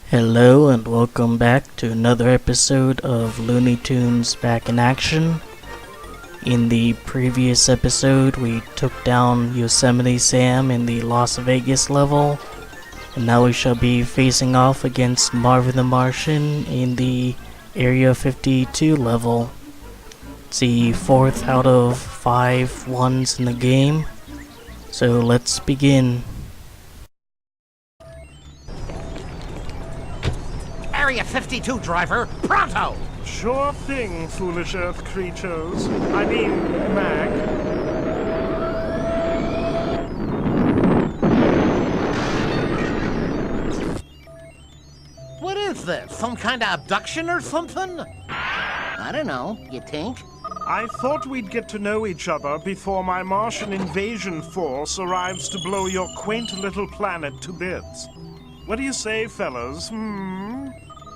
Hello and welcome back to another episode of Looney Tunes Back in Action. In the previous episode we took down Yosemite Sam in the Las Vegas level, and now we shall be facing off against Marvin the Martian in the Area 52 level. It's the 4th out of 5 ones in the game, so let's begin. Area 52 driver, pronto! Sure thing, foolish earth creatures. I mean, Mag. What is this? Some kind of abduction or something? I don't know. You think? I thought we'd get to know each other before my Martian invasion force arrives to blow your quaint little planet to bits. What do you say, fellas?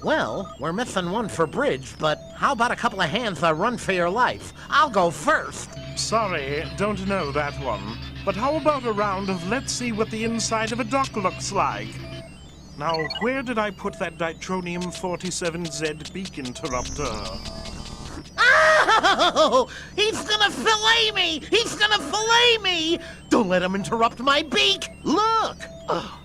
Well, we're missing one for bridge, but how about a couple of hands that run for your life? I'll go first. Sorry, don't know that one. But how about a round of let's see what the inside of a duck looks like? Now, where did I put that Ditronium-47Z beak interrupter? Oh! He's gonna fillet me! He's gonna fillet me! Don't let him interrupt my beak! Look! Oh.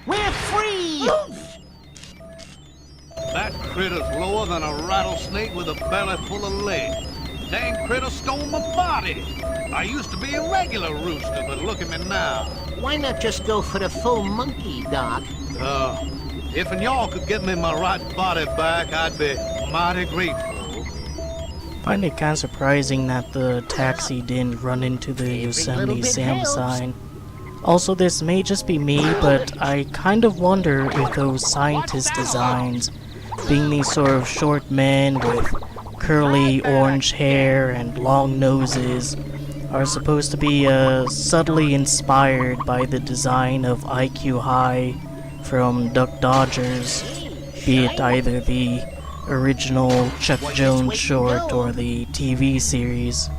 We're free! That critter's lower than a rattlesnake with a belly full of lead. Dang critter stole my body. I used to be a regular rooster, but look at me now. Why not just go for the full monkey, Doc? If y'all could get me my right body back, I'd be mighty grateful. I find it kind of surprising that the taxi didn't run into the Yosemite Sam sign. Also, this may just be me, but I kind of wonder if those scientist designs, being these sort of short men with curly orange hair and long noses, are supposed to be subtly inspired by the design of IQ High from Duck Dodgers, be it either the original Chuck Jones short or the TV series.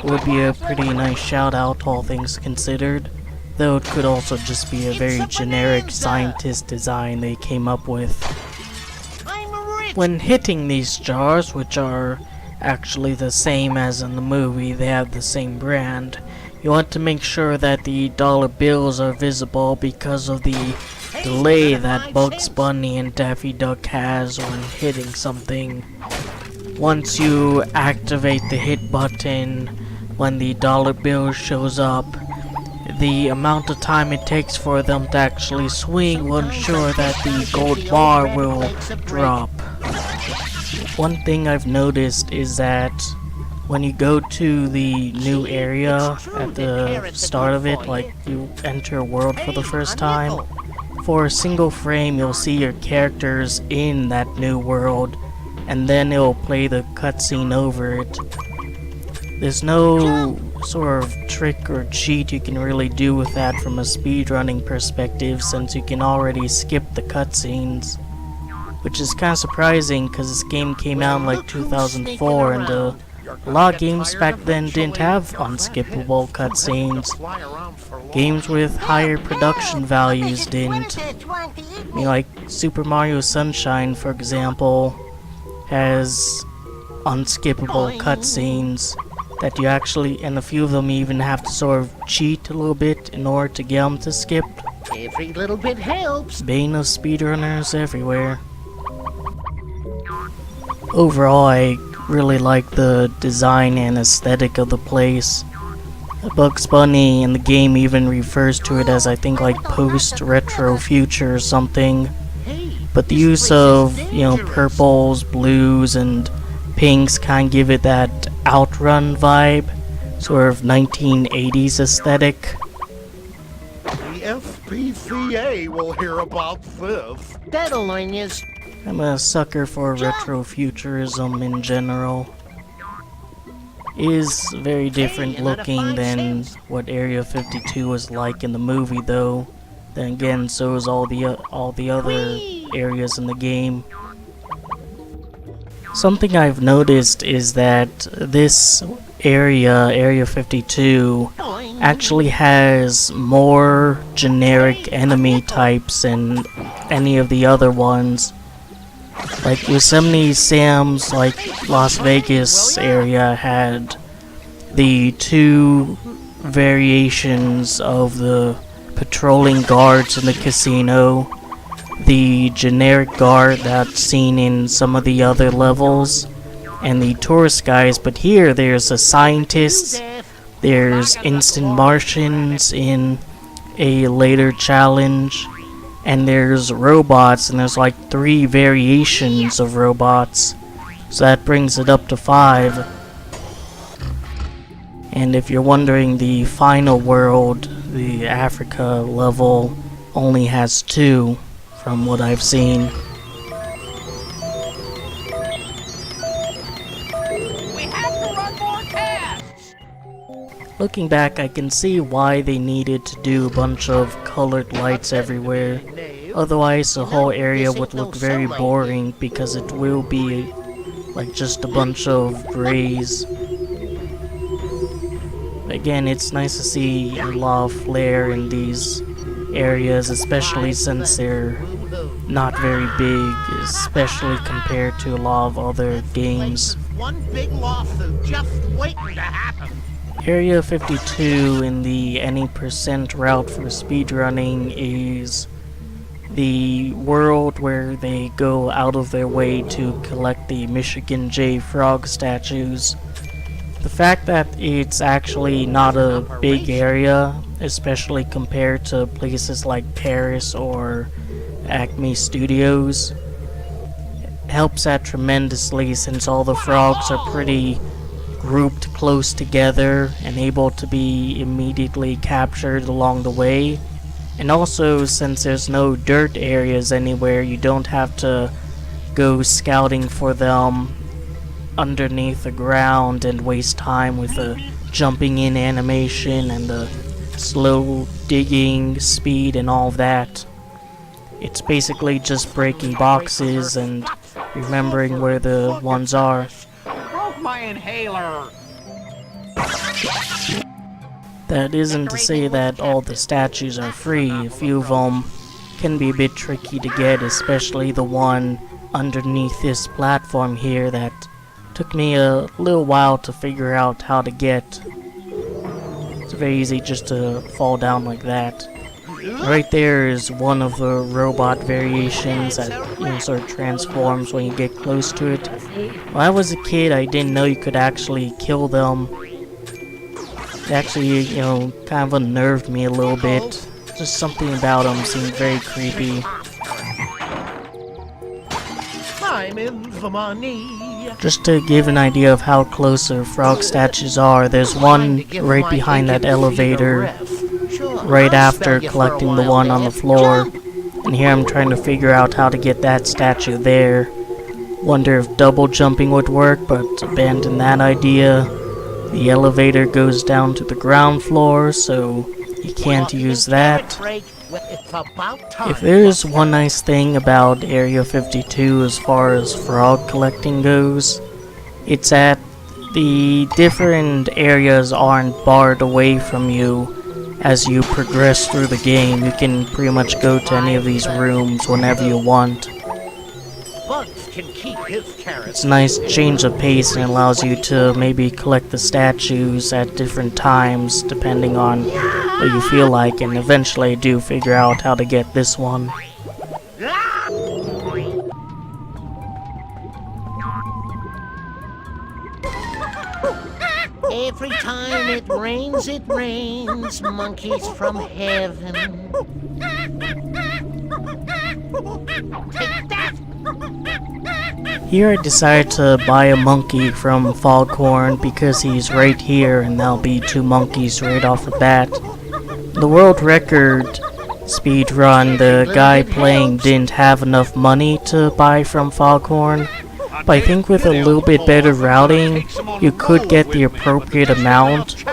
Would be a pretty nice shout out, all things considered, though it could also just be a very generic scientist design they came up with. When hitting these jars, which are actually the same as in the movie, they have the same brand, you want to make sure that the dollar bills are visible because of the delay that Bugs Bunny and Daffy Duck has when hitting something. Once you activate the hit button when the dollar bill shows up, the amount of time it takes for them to actually swing will ensure that the gold bar will drop. One thing I've noticed is that when you go to the new area at the start of it, like you enter a world for the first time, for a single frame you'll see your characters in that new world, and then it'll play the cutscene over it. There's no sort of trick or cheat you can really do with that from a speedrunning perspective, since you can already skip the cutscenes. Which is kind of surprising because this game came out in like 2004, and a lot of games back then didn't have unskippable cutscenes. Games with higher production values didn't. I mean, like Super Mario Sunshine, for example, has unskippable cutscenes that you actually, and a few of them even have to sort of cheat a little bit in order to get them to skip. Every little bit helps. Bane of speedrunners everywhere. Overall, I really like the design and aesthetic of the place. Bugs Bunny in the game even refers to it as, I think, like post-retro future or something. But the use of, purples, blues, and pinks kind of give it that Outrun vibe, sort of 1980s aesthetic. The SPCA will hear about this. That'll learn you. I'm a sucker for retrofuturism in general. It is very different looking than what Area 52 was like in the movie, though. Then again, so is all the other areas in the game. Something I've noticed is that this area, Area 52, actually has more generic enemy types than any of the other ones. Like Yosemite Sam's, like Las Vegas area had the two variations of the patrolling guards in the casino, the generic guard that's seen in some of the other levels, and the tourist guys. But here there's a scientist, there's instant Martians in a later challenge, and there's robots, and there's like 3 variations of robots, so that brings it up to 5. And if you're wondering, the final world, the Africa level, only has 2 from what I've seen. We have to run more tests! Looking back, I can see why they needed to do a bunch of colored lights everywhere. Otherwise, the whole area would look very boring because it will be like just a bunch of grays. Again, it's nice to see a lot of flair in these areas, especially since they're not very big, especially compared to a lot of other games. One big lawsuit just waiting to happen. Area 52 in the any % route for speedrunning is the world where they go out of their way to collect the Michigan J Frog statues. The fact that it's actually not a big area, especially compared to places like Paris or Acme Studios, helps that tremendously, since all the frogs are pretty grouped close together and able to be immediately captured along the way. And also, since there's no dirt areas anywhere, you don't have to go scouting for them underneath the ground and waste time with the jumping in animation and the slow digging speed and all of that. It's basically just breaking boxes and remembering where the ones are. Broke my inhaler! That isn't to say that all the statues are free. A few of them can be a bit tricky to get, especially the one underneath this platform here that took me a little while to figure out how to get. It's very easy just to fall down like that. Right there is one of the robot variations that sort of transforms when you get close to it. When I was a kid, I didn't know you could actually kill them. It actually, kind of unnerved me a little bit. Just something about them seemed very creepy. I'm in the money. Just to give an idea of how close the frog statues are, there's one right behind that elevator, right after collecting the one on the floor. And here I'm trying to figure out how to get that statue there. Wonder if double jumping would work, but abandon that idea. The elevator goes down to the ground floor, so you can't use that. If there is one nice thing about Area 52 as far as frog collecting goes, it's that the different areas aren't barred away from you as you progress through the game. You can pretty much go to any of these rooms whenever you want. It's a nice change of pace and allows you to maybe collect the statues at different times depending on what you feel like, and eventually I do figure out how to get this one. Every time it rains, monkeys from heaven. Take that! Here I decided to buy a monkey from Foghorn because he's right here and there'll be 2 monkeys right off the bat. The world record speed run, the guy playing didn't have enough money to buy from Foghorn, but I think with a little bit better routing, you could get the appropriate amount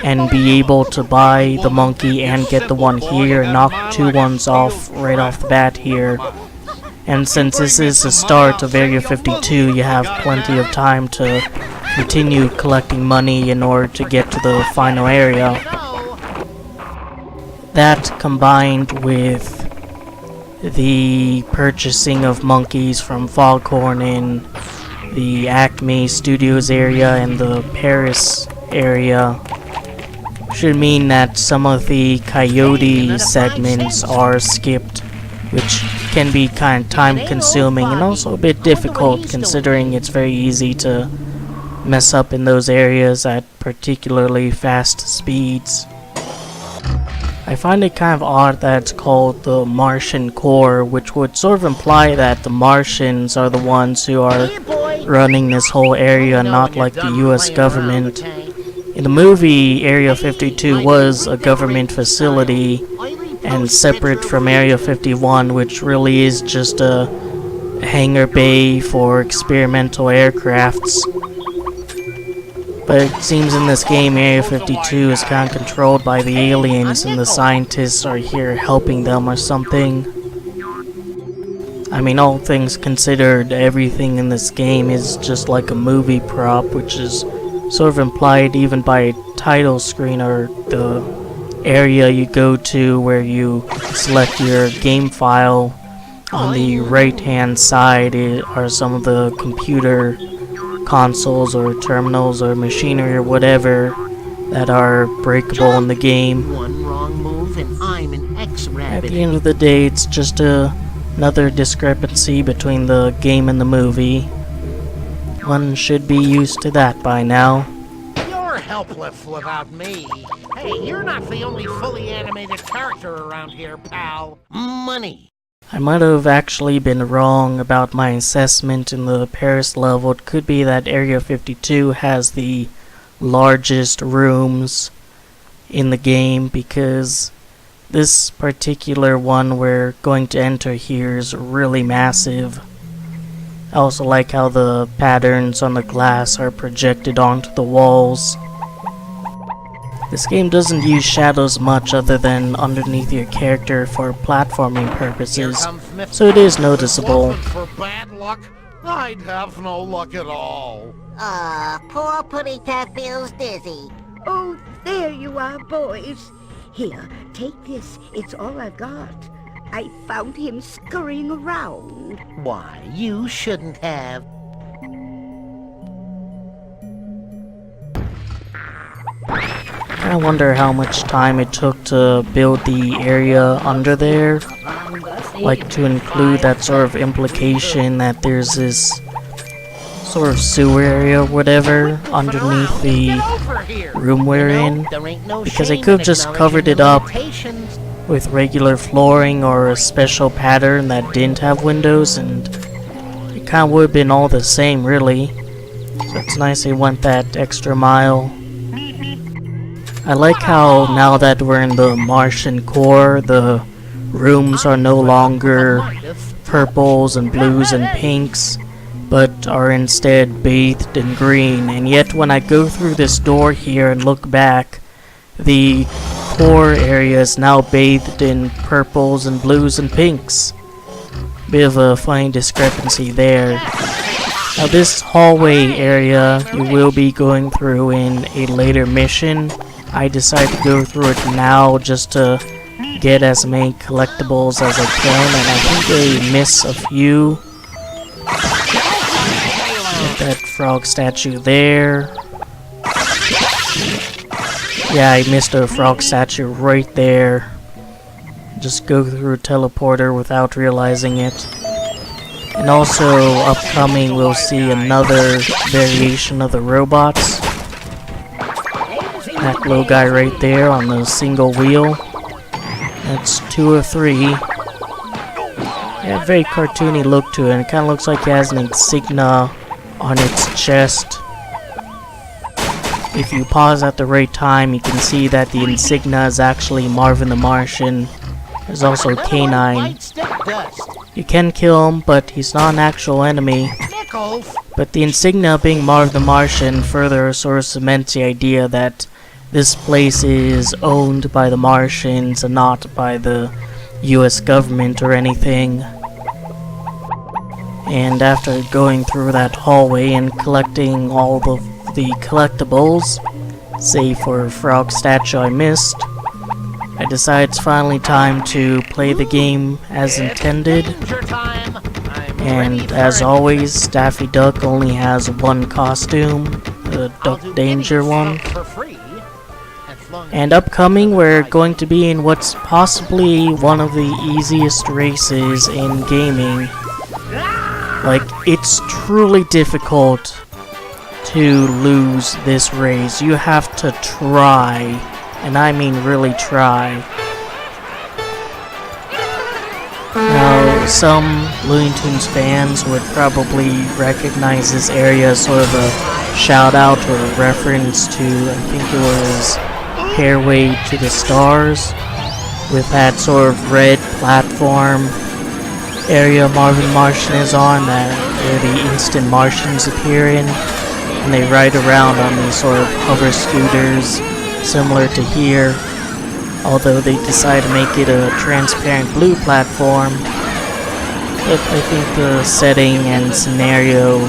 and be able to buy the monkey and get the one here and knock 2 ones off right off the bat here. And since this is the start of Area 52, you have plenty of time to continue collecting money in order to get to the final area. That combined with the purchasing of monkeys from Foghorn in the Acme Studios area and the Paris area should mean that some of the Coyote segments are skipped, which can be kind of time consuming and also a bit difficult considering it's very easy to mess up in those areas at particularly fast speeds. I find it kind of odd that it's called the Martian Core, which would sort of imply that the Martians are the ones who are running this whole area, not like the US government. In the movie, Area 52 was a government facility and separate from Area 51, which really is just a hangar bay for experimental aircrafts. But it seems in this game, Area 52 is kind of controlled by the aliens and the scientists are here helping them or something. I mean, all things considered, everything in this game is just like a movie prop, which is sort of implied even by title screen or the area you go to where you select your game file. On the right hand side are some of the computer consoles or terminals or machinery or whatever that are breakable in the game. One wrong move and I'm an At X-rabbit. the end of the day, it's just another discrepancy between the game and the movie. One should be used to that by now. You're helpless without me. Hey, you're not the only fully animated character around here, pal. Money. I might have actually been wrong about my assessment in the Paris level. It could be that Area 52 has the largest rooms in the game, because this particular one we're going to enter here is really massive. I also like how the patterns on the glass are projected onto the walls. This game doesn't use shadows much other than underneath your character for platforming purposes, so it is noticeable. Wasn't for bad luck, I'd have no luck at all. Poor Putty Tat feels dizzy. Oh, there you are, boys. Here, take this. It's all I've got. I found him scurrying around. Why, you shouldn't have. I wonder how much time it took to build the area under there, like to include that sort of implication that there's this sort of sewer area or whatever underneath the room we're in, because they could have just covered it up with regular flooring or a special pattern that didn't have windows, and it kind of would have been all the same really. So it's nice they went that extra mile. I like how now that we're in the Martian core, the rooms are no longer purples and blues and pinks, but are instead bathed in green. And yet when I go through this door here and look back, the core area is now bathed in purples and blues and pinks. Bit of a funny discrepancy there. Now this hallway area you will be going through in a later mission. I decided to go through it now just to get as many collectibles as I can, and I think I miss a few. Get that frog statue there. Yeah, I missed a frog statue right there. Just go through a teleporter without realizing it. And also, upcoming, we'll see another variation of the robots. That little guy right there on the single wheel. That's 2 or 3. Yeah, very cartoony look to it, and it kind of looks like it has an insignia on its chest. If you pause at the right time, you can see that the insignia is actually Marvin the Martian. There's also K9. You can kill him, but he's not an actual enemy. But the insignia being Marvin the Martian further sort of cements the idea that this place is owned by the Martians and not by the US government or anything. And after going through that hallway and collecting all of the collectibles, save for a frog statue I missed, I decide it's finally time to play the game as intended. Danger time. I'm ready And for as it. always, Daffy Duck only has one costume, the I'll Duck do Danger any one. stunt for free, as long as And upcoming, we're going to be in what's possibly one of the easiest races in gaming. Like, it's truly difficult to lose this race. You have to try, and I mean really try. Now, some Looney Tunes fans would probably recognize this area as sort of a shout out or a reference to, I think it was Hairway to the Stars, with that sort of red platform area Marvin the Martian is on, that where the instant Martians appear in, and they ride around on these sort of hover scooters, similar to here, although they decide to make it a transparent blue platform. But I think the setting and scenario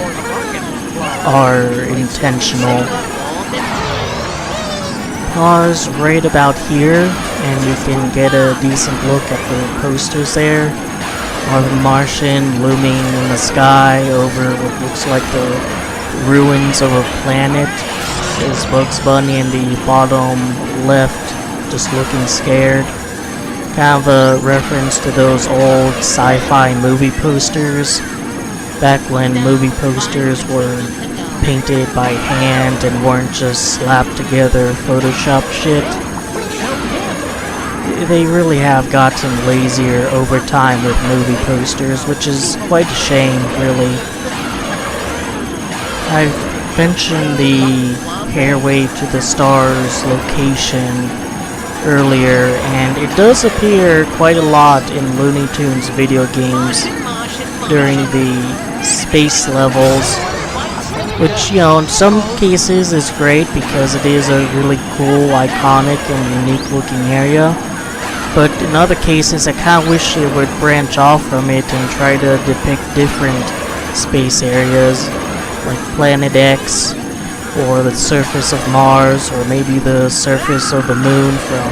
are intentional. Pause right about here, and you can get a decent look at the posters there. Marvin the Martian looming in the sky over what looks like the ruins of a planet. There's Bugs Bunny in the bottom left, just looking scared. Kind of a reference to those old sci-fi movie posters, back when movie posters were painted by hand and weren't just slapped together Photoshop shit. They really have gotten lazier over time with movie posters, which is quite a shame, really. I've mentioned the Hairway to the Stars location earlier, and it does appear quite a lot in Looney Tunes video games during the space levels, which, you know, in some cases is great because it is a really cool, iconic, and unique looking area. But in other cases, I kind of wish it would branch off from it and try to depict different space areas, like Planet X, or the surface of Mars, or maybe the surface of the moon from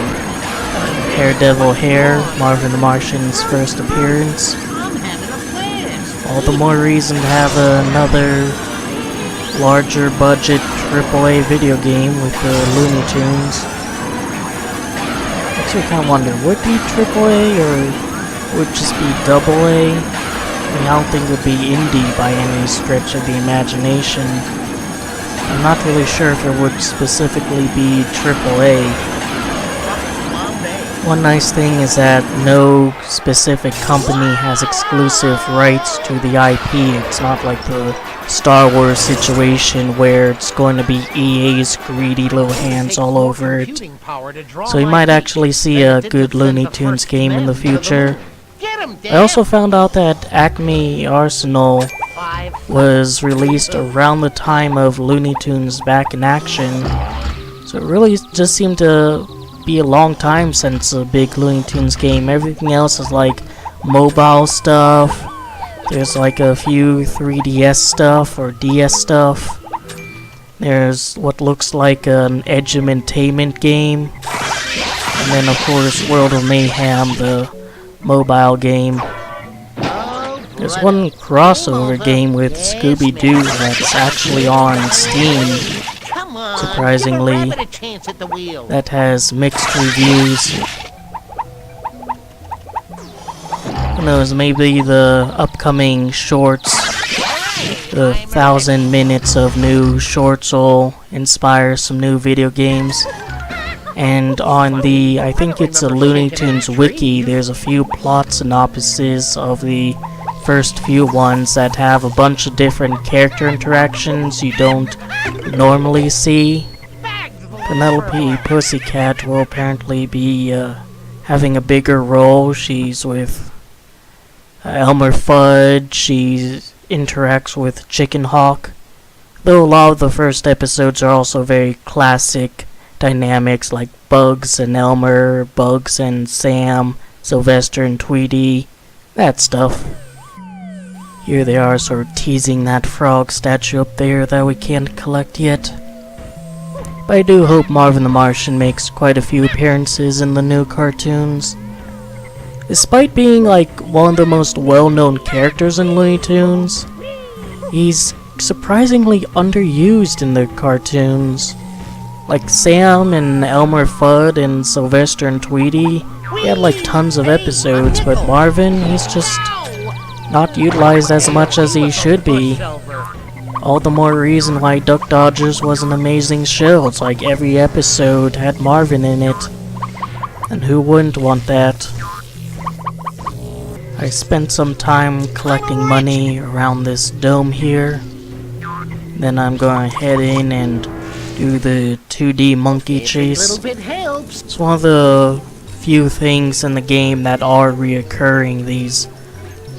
Daredevil Hair, Marvin the Martian's first appearance. All the more reason to have another larger budget AAA video game with the Looney Tunes. I kind of wonder, would it be AAA or would it just be AA? I mean, I don't think it would be indie by any stretch of the imagination. I'm not really sure if it would specifically be AAA. One nice thing is that no specific company has exclusive rights to the IP. It's not like the Star Wars situation where it's going to be EA's greedy little hands all over it. So you might actually see a good Looney Tunes game in the future. I also found out that Acme Arsenal was released around the time of Looney Tunes Back in Action. So it really just seemed to be a long time since a big Looney Tunes game. Everything else is like mobile stuff. There's like a few 3DS stuff or DS stuff. There's what looks like an edutainment game. And then of course World of Mayhem, the mobile game. There's one crossover game with Scooby-Doo that's actually on Steam, surprisingly, that has mixed reviews. Who knows, maybe the upcoming shorts, the 1,000 minutes of new shorts will inspire some new video games. And on the, I think it's a Looney Tunes wiki, there's a few plot synopses of the first few ones that have a bunch of different character interactions you don't normally see. Penelope Pussycat will apparently be having a bigger role. She's with Elmer Fudd. She interacts with Chicken Hawk. Though a lot of the first episodes are also very classic dynamics like Bugs and Elmer, Bugs and Sam, Sylvester and Tweety, that stuff. Here they are sort of teasing that frog statue up there that we can't collect yet. But I do hope Marvin the Martian makes quite a few appearances in the new cartoons. Despite being like one of the most well-known characters in Looney Tunes, he's surprisingly underused in the cartoons. Like Sam and Elmer Fudd and Sylvester and Tweety, they had like tons of episodes, but Marvin, he's just not utilized as much as he should be. All the more reason why Duck Dodgers was an amazing show. It's like every episode had Marvin in it. And who wouldn't want that? I spent some time collecting money around this dome here. Then I'm going to head in and do the 2D monkey chase. It's one of the few things in the game that are reoccurring, these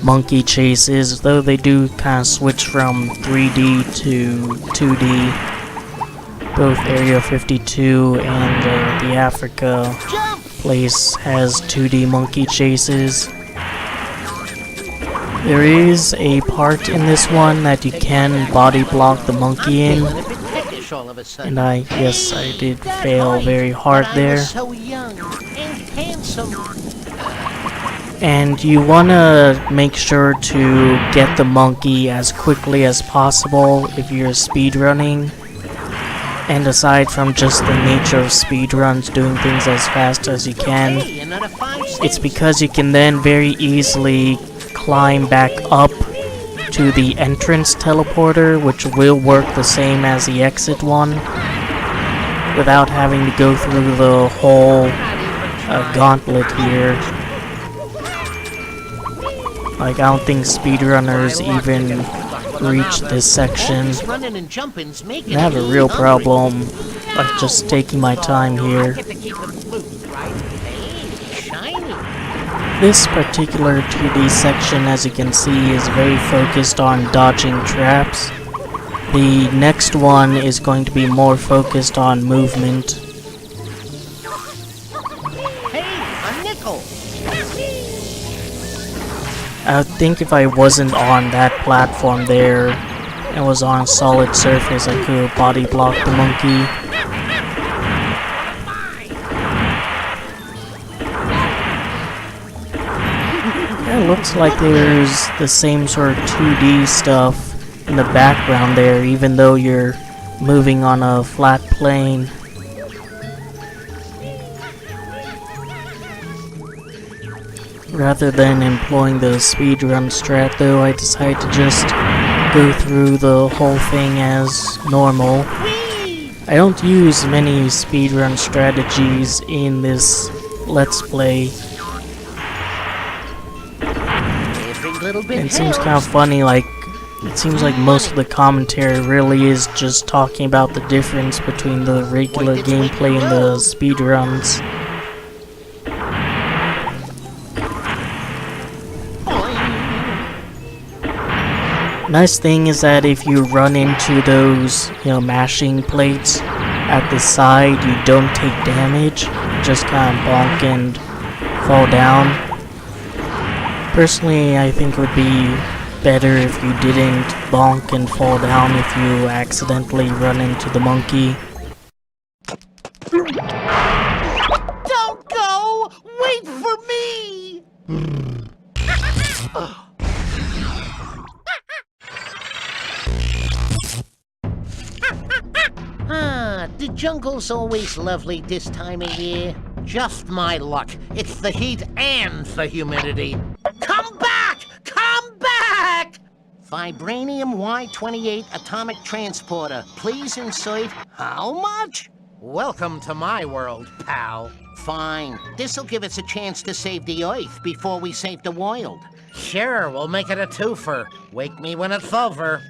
monkey chases, though they do kind of switch from 3D to 2D. Both Area 52 and the Africa place has 2D monkey chases. There is a part in this one that you can body block the monkey in, and yes, I did fail very hard there. And you want to make sure to get the monkey as quickly as possible if you're speedrunning. And aside from just the nature of speedruns, doing things as fast as you can, it's because you can then very easily climb back up to the entrance teleporter, which will work the same as the exit one, without having to go through the whole gauntlet here. Like, I don't think speedrunners even reach this section. I have a real problem, like, just taking my time here. This particular 2D section, as you can see, is very focused on dodging traps. The next one is going to be more focused on movement. I think if I wasn't on that platform there and was on a solid surface, I could have body blocked the monkey. It looks like there's the same sort of 2D stuff in the background there, even though you're moving on a flat plane. Rather than employing the speedrun strat, though, I decided to just go through the whole thing as normal. I don't use many speedrun strategies in this Let's Play. It seems kind of funny, like, it seems like most of the commentary really is just talking about the difference between the regular gameplay and the speedruns. Nice thing is that if you run into those, mashing plates at the side, you don't take damage. You just kind of bonk and fall down. Personally, I think it would be better if you didn't bonk and fall down if you accidentally run into the monkey. Don't go! Wait for me! The jungle's always lovely this time of year. Just my luck. It's the heat and the humidity. Come back! Come back! Vibranium Y-28 atomic transporter. Please insert how much? Welcome to my world, pal. Fine. This'll give us a chance to save the Earth before we save the world. Sure, we'll make it a twofer. Wake me when it's over.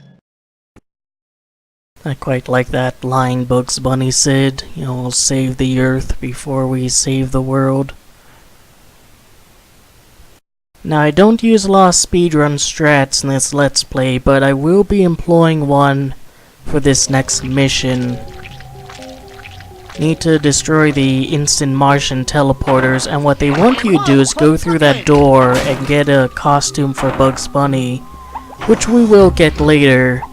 I quite like that line Bugs Bunny said, we'll save the Earth before we save the world. Now, I don't use a lot of speedrun strats in this Let's Play, but I will be employing one for this next mission. Need to destroy the instant Martian teleporters, and what they want you to do is go through that door and get a costume for Bugs Bunny, which we will get later.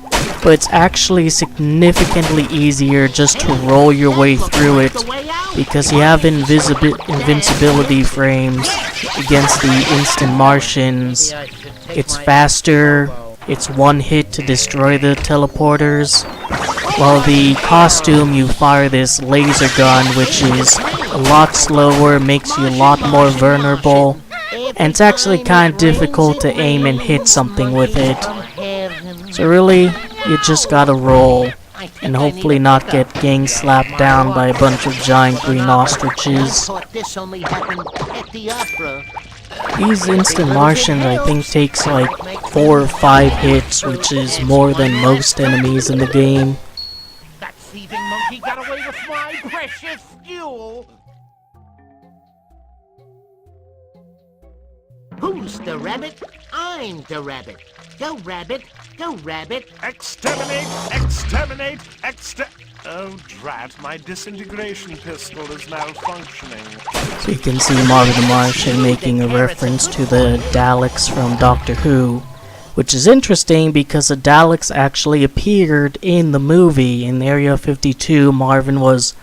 but it's actually significantly easier just to roll your way through it because you have invincibility frames against the instant Martians. It's faster, it's one hit to destroy the teleporters, while the costume you fire this laser gun, which is a lot slower, makes you a lot more vulnerable, and it's actually kind of difficult to aim and hit something with it. So really, you just gotta roll, and hopefully not get gang slapped down by a bunch of giant green ostriches. These instant Martians I think takes like 4 or 5 hits, which is more than most enemies in the game. That thieving monkey got away with my precious fuel! Who's the rabbit? I'm the rabbit. Go rabbit, go rabbit. Exterminate! Exterminate! Oh, drat, my disintegration pistol is malfunctioning. So you can see Marvin the Martian making a reference to the Daleks from Doctor Who, which is interesting because the Daleks actually appeared in the movie. In Area 52, Marvin was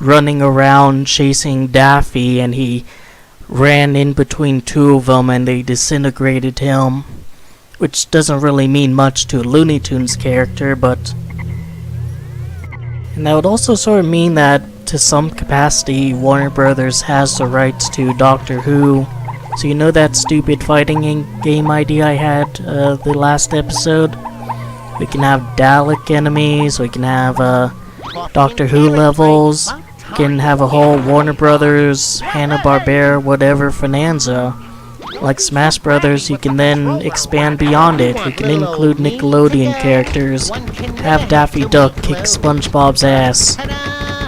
running around chasing Daffy, and he ran in between 2 of them and they disintegrated him, which doesn't really mean much to a Looney Tunes character, but... And that would also sort of mean that, to some capacity, Warner Brothers has the rights to Doctor Who. So you know that stupid fighting game idea I had the last episode? We can have Dalek enemies, we can have Doctor Who levels, we can have a whole Warner Brothers, Hanna-Barbera, whatever Finanza. Like Smash Brothers, you can then expand beyond it. We can include Nickelodeon characters, have Daffy Duck kick SpongeBob's ass.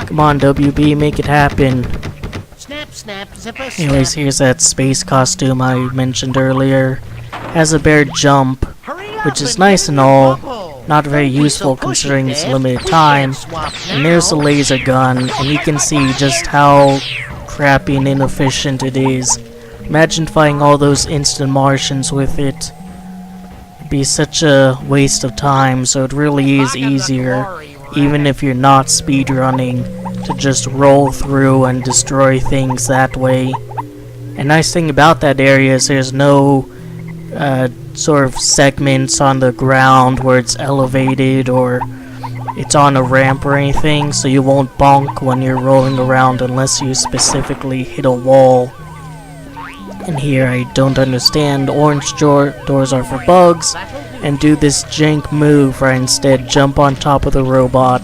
Come on, WB, make it happen. Anyways, here's that space costume I mentioned earlier. Has a bear jump, which is nice and all, not very useful considering its limited time. And there's the laser gun, and you can see just how crappy and inefficient it is. Imagine fighting all those instant Martians with it. It'd be such a waste of time, so it really is easier, even if you're not speedrunning, to just roll through and destroy things that way. A nice thing about that area is there's no sort of segments on the ground where it's elevated or it's on a ramp or anything, so you won't bonk when you're rolling around unless you specifically hit a wall. And here I don't understand, orange doors are for bugs, and do this jank move where I instead jump on top of the robot.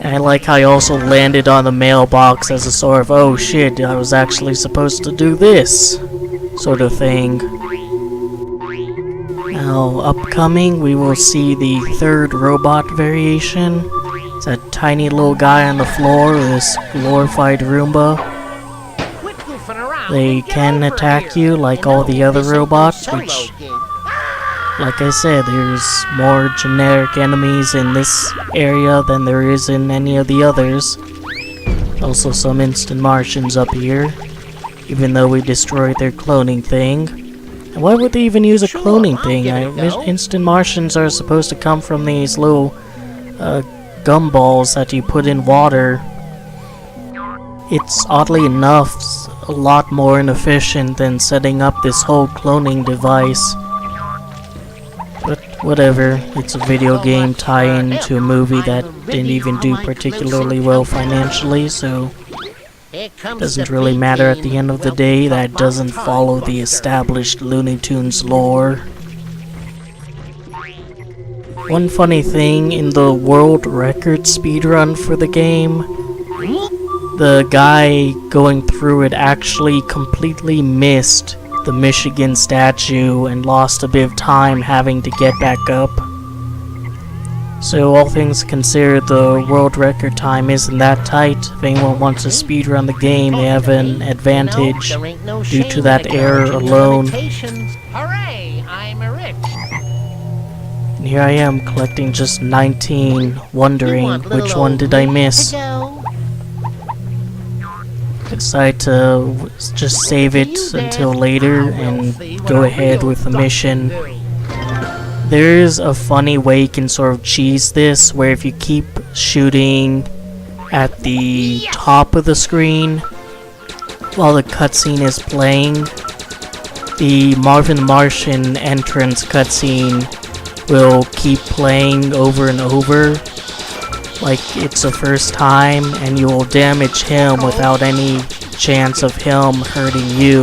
And I like how I also landed on the mailbox as a sort of, oh shit, I was actually supposed to do this sort of thing. Now, upcoming, we will see the 3rd robot variation. It's a tiny little guy on the floor with this glorified Roomba. They can attack you like all the other robots, which, like I said, there's more generic enemies in this area than there is in any of the others. Also some instant Martians up here, even though we destroyed their cloning thing. And why would they even use a cloning thing? Instant Martians are supposed to come from these little gumballs that you put in water. It's oddly enough a lot more inefficient than setting up this whole cloning device. But whatever, it's a video game tie-in to a movie that didn't even do particularly well financially, so it doesn't really matter at the end of the day that it doesn't follow the established Looney Tunes lore. One funny thing, in the world record speedrun for the game, the guy going through it actually completely missed the Michigan statue and lost a bit of time having to get back up. So all things considered, the world record time isn't that tight. If anyone wants to speedrun the game, they have an advantage due to that error alone. Hooray, I'm rich. And here I am collecting just 19, wondering which one did I miss. Decide to just save it until later and go ahead with the mission. there is a funny way you can sort of cheese this, where if you keep shooting at the top of the screen while the cutscene is playing, the Marvin the Martian entrance cutscene will keep playing over and over like it's the first time, and you will damage him without any chance of him hurting you,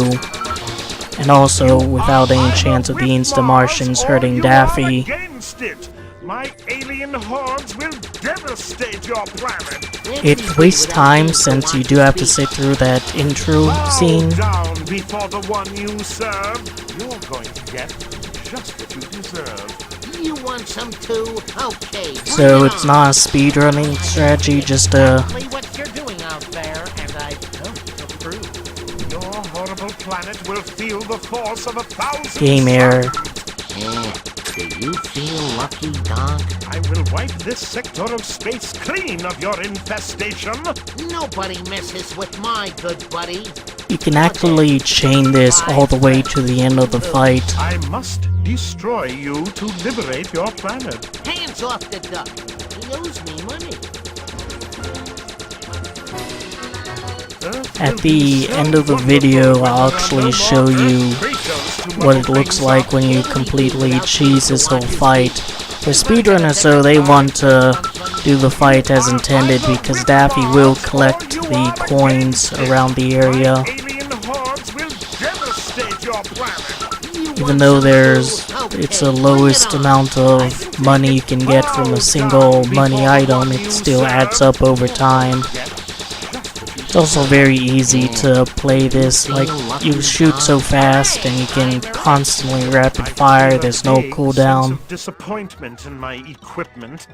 and also without any chance of the Insta-Martians hurting Daffy. Against it. My alien hordes will devastate your planet. It wastes time since you do have to sit through that intro scene. Bow down before the one you serve. You're going to get just what you deserve. You want some too? Okay. So it's not a speedrunning strategy, just a Exactly what you're doing out there, and I don't approve. Your horrible planet will feel the force of 1,000 game error. Do you feel lucky, Doc? I will wipe this sector of space clean of your infestation. Nobody messes with my good buddy. You can actually chain this all the way to the end of the fight. I must destroy you to liberate your planet. Hands off the duck. He owes me money. At the end of the video, I'll actually show you what it looks like when you completely cheese this whole fight. For speedrunners, though, they want to do the fight as intended because Daffy will collect the coins around the area. Alien hordes will devastate your planet. Even though it's the lowest amount of money you can get from a single money item, it still adds up over time. It's also very easy to play this, like you shoot so fast and you can constantly rapid fire, there's no cooldown. Sense of disappointment in my equipment.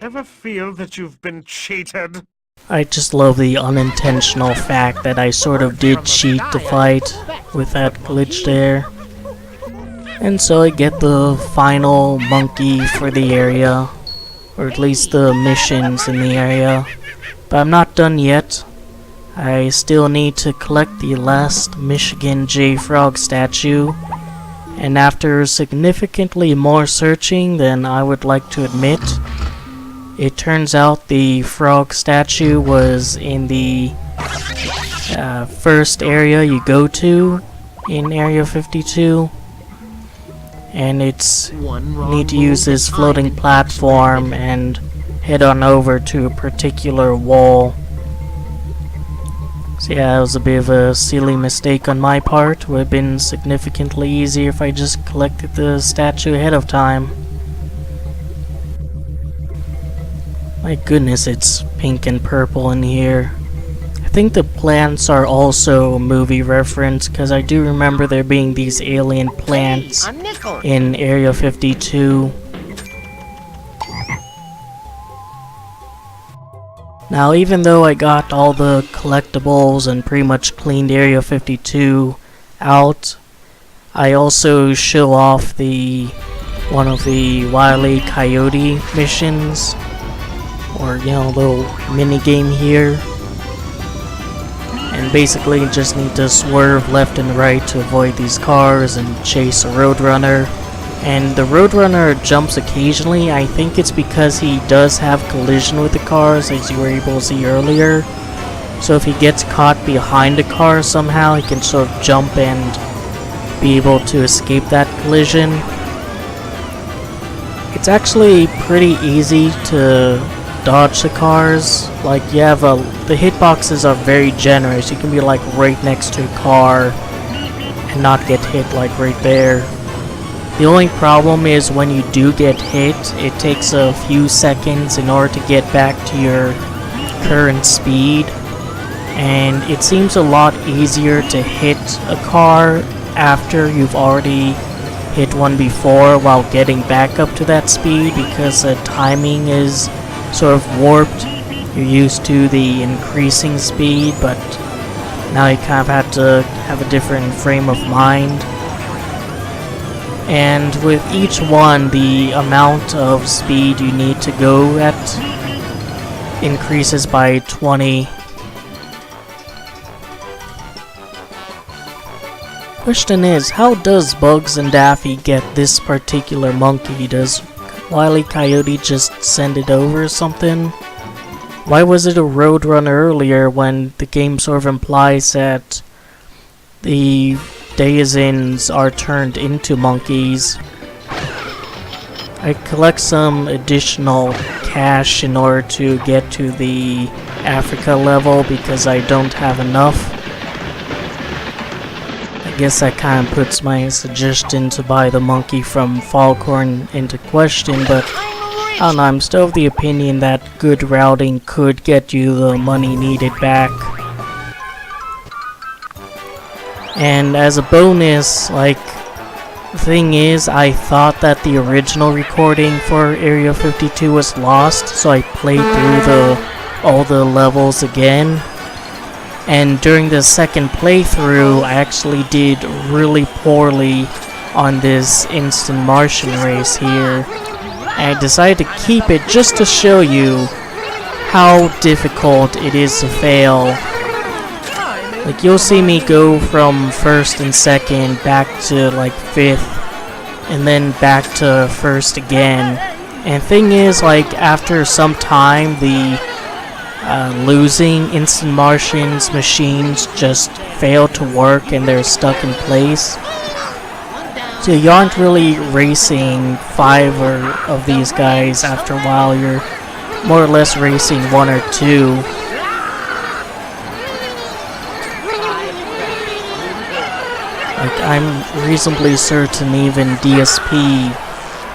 Ever feel that you've been cheated? I just love the unintentional fact that I sort of did cheat the fight with that glitch there. And so I get the final monkey for the area, or at least the missions in the area. But I'm not done yet. I still need to collect the last Michigan J. Frog statue, and after significantly more searching than I would like to admit, it turns out the frog statue was in the first area you go to in Area 52, and need to use this floating platform and head on over to a particular wall. So yeah, it was a bit of a silly mistake on my part. Would have been significantly easier if I just collected the statue ahead of time. My goodness, it's pink and purple in here. I think the plants are also a movie reference, because I do remember there being these alien plants A nickel. in Area 52. Now, even though I got all the collectibles and pretty much cleaned Area 52 out, I also show off one of the Wile E. Coyote missions, or little mini game here. And basically you just need to swerve left and right to avoid these cars and chase a roadrunner. And the roadrunner jumps occasionally. I think it's because he does have collision with the cars, as you were able to see earlier. So if he gets caught behind a car somehow, he can sort of jump and be able to escape that collision. It's actually pretty easy to dodge the cars. Like, you have the hitboxes are very generous. You can be like right next to a car and not get hit like right there. The only problem is when you do get hit, it takes a few seconds in order to get back to your current speed, and it seems a lot easier to hit a car after you've already hit one before while getting back up to that speed, because the timing is sort of warped. You're used to the increasing speed, but now you kind of have to have a different frame of mind. And with each one, the amount of speed you need to go at increases by 20. Question is, how does Bugs and Daffy get this particular monkey? Does Wile E. Coyote just send it over or something? Why was it a Roadrunner earlier when the game sort of implies that the Daisins are turned into monkeys? I collect some additional cash in order to get to the Africa level because I don't have enough. I guess that kind of puts my suggestion to buy the monkey from Foghorn into question, but I don't know, I'm still of the opinion that good routing could get you the money needed back. And as a bonus, like, the thing is, I thought that the original recording for Area 52 was lost, so I played through all the levels again. And during the second playthrough, I actually did really poorly on this Instant Martian race here. And I decided to keep it just to show you how difficult it is to fail. Like, you'll see me go from first and second back to like fifth, and then back to first again. And thing is, like, after some time, the losing Instant Martian's machines just fail to work and they're stuck in place. So you aren't really racing 5 of these guys after a while, you're more or less racing 1 or 2. Like, I'm reasonably certain even DSP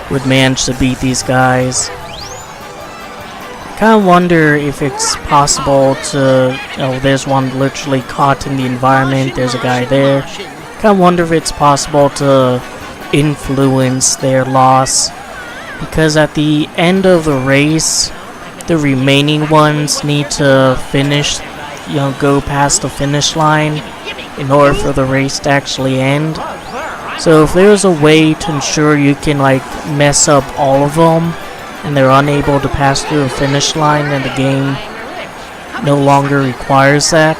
would manage to beat these guys. I kinda wonder if it's possible to... Oh, there's one literally caught in the environment, there's a guy there. Kinda wonder if it's possible to influence their loss, because at the end of the race the remaining ones need to finish, go past the finish line in order for the race to actually end. So if there's a way to ensure you can like mess up all of them and they're unable to pass through the finish line and the game no longer requires that,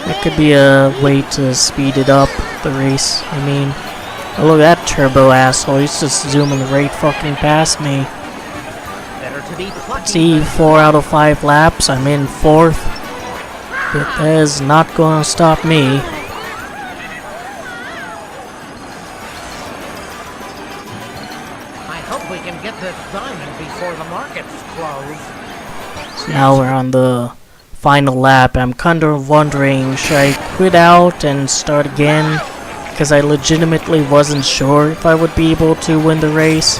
that could be a way to speed it up, the race, I mean. Oh, look at that turbo asshole, he's just zooming right fucking past me. See, 4 out of 5 laps, I'm in 4th. But that is not gonna stop me. I hope we can get this diamond before the markets close. So now we're on the final lap. I'm kind of wondering, should I quit out and start again? Because I legitimately wasn't sure if I would be able to win the race.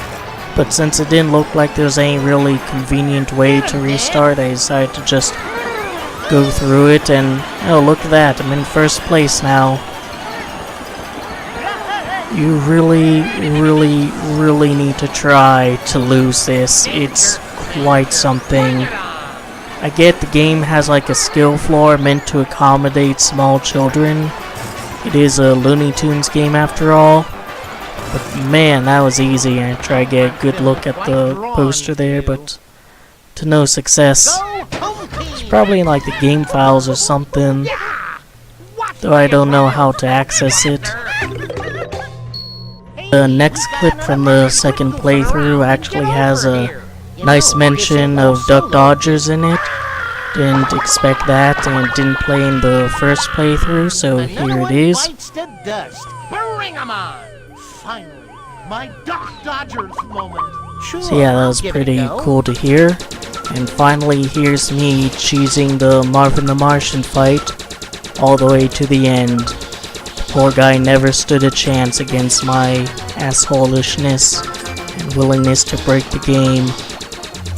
But since it didn't look like there's any really convenient way to restart, I decided to just go through it, and oh, look at that, I'm in first place now. You really need to try to lose this. It's quite something. I get the game has like a skill floor meant to accommodate small children. It is a Looney Tunes game after all. But man, that was easy. I tried to get a good look at the poster there, but to no success. It's probably in like the game files or something, though I don't know how to access it. The next clip from the second playthrough actually has a nice mention of Duck Dodgers in it. Didn't expect that, and it didn't play in the first playthrough, so here it is. Bring 'em on! Finally, my Duck Dodgers moment. Sure, So yeah, that was pretty cool to hear. And finally, here's me cheesing the Marvin the Martian fight all the way to the end. The poor guy never stood a chance against my assholishness and willingness to break the game.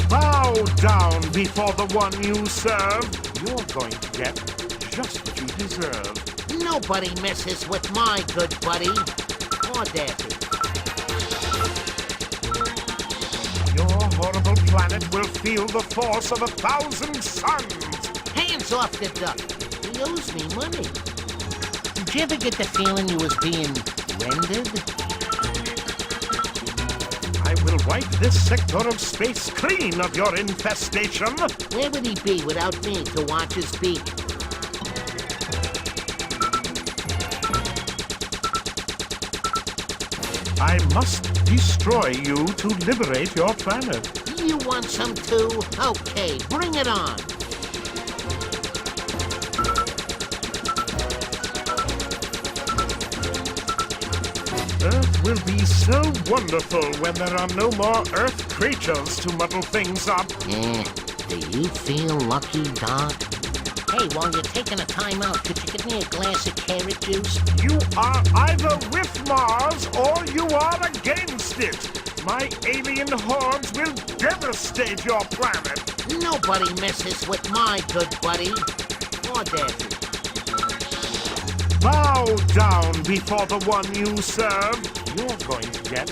Bow down before the one you serve. You're going to get just what you deserve. Nobody messes with my good buddy. Or Daffy. Your horrible planet will feel the force of 1,000 suns. Hands off the duck. He owes me money. Did you ever get the feeling you was being rendered? I will wipe this sector of space clean of your infestation. Where would he be without me to watch his beak? I must destroy you to liberate your planet. You want some too? Okay, bring it on. Earth will be so wonderful when there are no more Earth creatures to muddle things up. Do you feel lucky, Doc? Hey, while you're taking a time out, could you give me a glass of carrot juice? You are either with Mars or you are against it. My alien hordes will devastate your planet. Nobody messes with my good buddy. Or Daffy. Bow down before the one you serve. You're going to get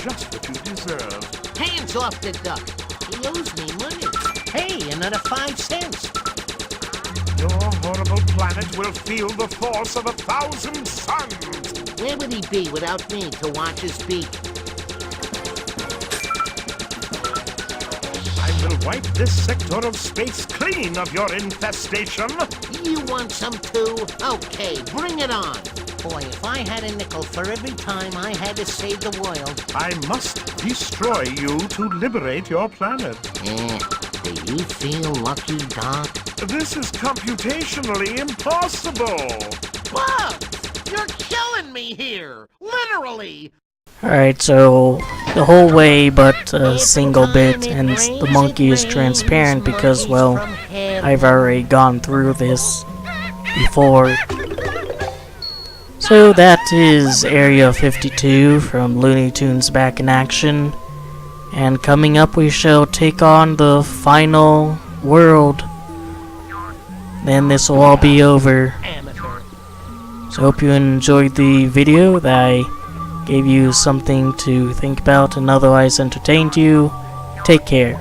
just what you deserve. Hands off the duck. He owes me money. Hey, another 5 cents. Your horrible planet will feel the force of 1,000 suns. Where would he be without me to watch his beak? I will wipe this sector of space clean of your infestation. You want some too? Okay, bring it on. Boy, if I had a nickel for every time I had to save the world. I must destroy you to liberate your planet. Do you feel lucky, Doc? This is computationally impossible. Bugs! You're killing me here! Literally! Alright, so the whole way but a single bit, and the monkey is transparent because, well, I've already gone through this before. So that is Area 52 from Looney Tunes Back in Action. And coming up we shall take on the final world. Then this will all be over. So hope you enjoyed the video, that I gave you something to think about and otherwise entertained you. Take care.